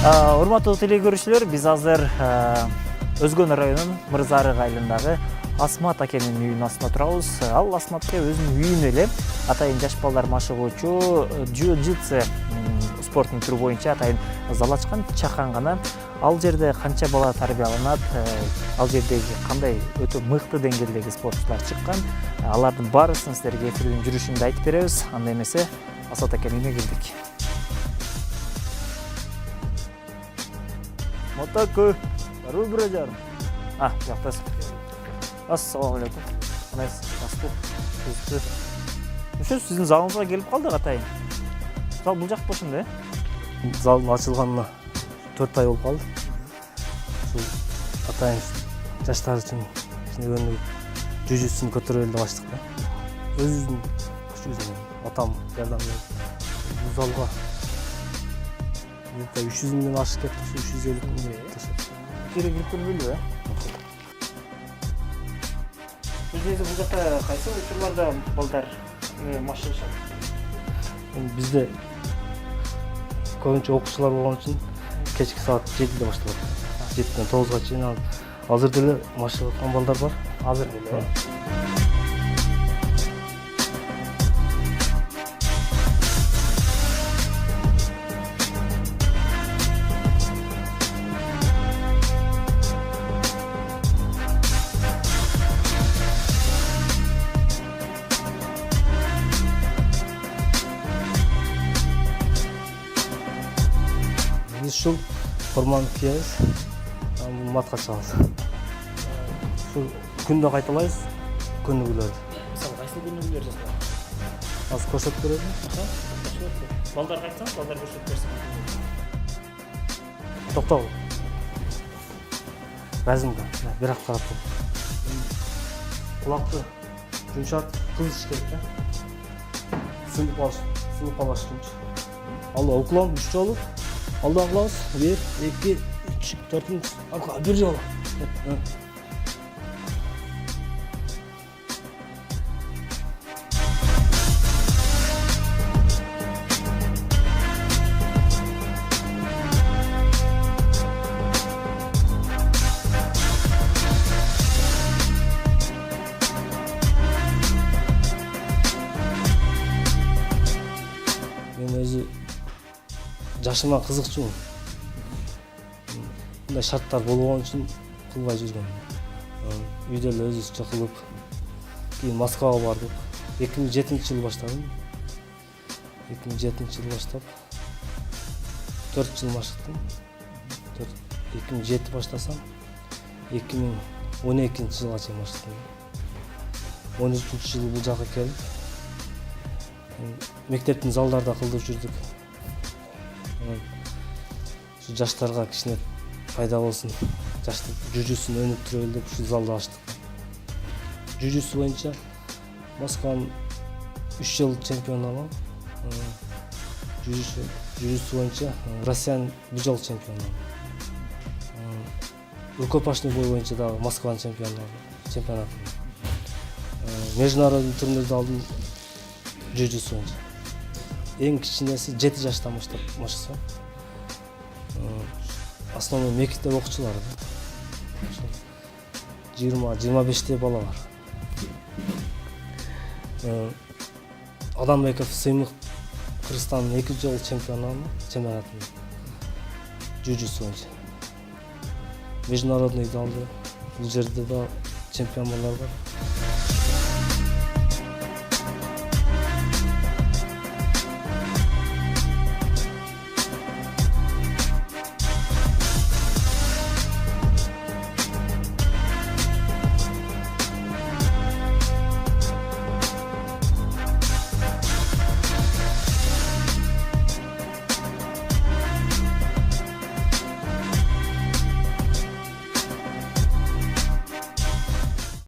Урматтуу телекөрүүчүлөр, биз азыр Өзгөн районунун Мырзарык айылындагы Асмат акенин үйүнүн астында турабыз. Ал Асмат аке өзүнүн үйүнө эле атайын жаш балдар машыгуучу джиу-джитсу спорттун түрү боюнча атайын зал ачкан, чакан гана. Ал жерде канча бала тарбияланат, ал жердеги кандай өтө мыкты деңгээлдеги спортчулар чыккан, алардын баарысын силерге эфирдин жүрүшүндө айтып беребиз. Анда эмесе Асмат акенин үйүнө кирдик. Мотаку, рубра жарым. Жактасың. Ассаламу алейкум. Кандайсыз? Жақсы. Үшүз сиздин залыңызга келип калдык атайын. Зал бул жак бошунда, Зал ачылганына 4 ай болуп калды. Ушул атайын жаштар үчүн кичинекей жүжүсүн көтөрөлү деп ачтык да. Өзүбүздүн күчүбүз атам жардам берип бул залга 300 миңден ашып кетти, 350 миң. кирип көрбөйлү, Өзүңүз бул жакта кайсы учурларда балдар машыгышат? Бизде көбүнчө окуучулар болгон үчүн кечки саат 7-де башталат. 7-ден 9-га чейин азыр деле машыгып аткан балдар бар. Азыр деле. Биз ушул форманы кийебиз, матка чыгабыз. Ушул күндө кайталайбыз, көнүгүүлөрдү. Мисалы кайсы көнүгүүлөр жасалат? Азыр көрсөтүп беребизби? Балдар кайтсаңыз, балдар көрсөтүп берсин. Токтогул. Разинка, бир ак тарап. Кулакты жумшат, кызыш керек да. Сындып алыш үчүн. Алда уклон 3 жолу. Алдан кылабыз. 1, 2, 3, 4, арка 1 жолу. Мен өзү жашыма кызыкчумун. Мындай шарттар болгон үчүн кылбай жүргөм. Үйдө эле өзүбүзчө кылып, кийин Москвага бардык. 2007-жылы баштадым. 2007-жылы баштап 4 жыл машыктым. 2007 баштасам 2012-жылга чейин машыктым. 13-жылы бул жака келип мектептин залдарда кылдырып жүрдүк. Şu жаштарга кичине пайда болсун, жаштар жүжүсүн өнүктүрөлү деп ушул залды ачтык. Жүжүсү боюнча Москванын 3 жыл чемпиону алам. Жүжүсү боюнча Россиянын 1 жол чемпиону алам. Рукопашный бой боюнча дагы Москванын чемпионаты. Международный турнирди алдым жүжүсү боюнча. Эң кичинеси 7 жаштан баштап машыкса. Основной мектеп окуучулары. 20-25 бала бар. Адамбеков Сыймык Кыргызстандын 2 жол чемпионаты. Жүжүсү боюнча. Международный алды. Бул жерде да чемпион балдар бар.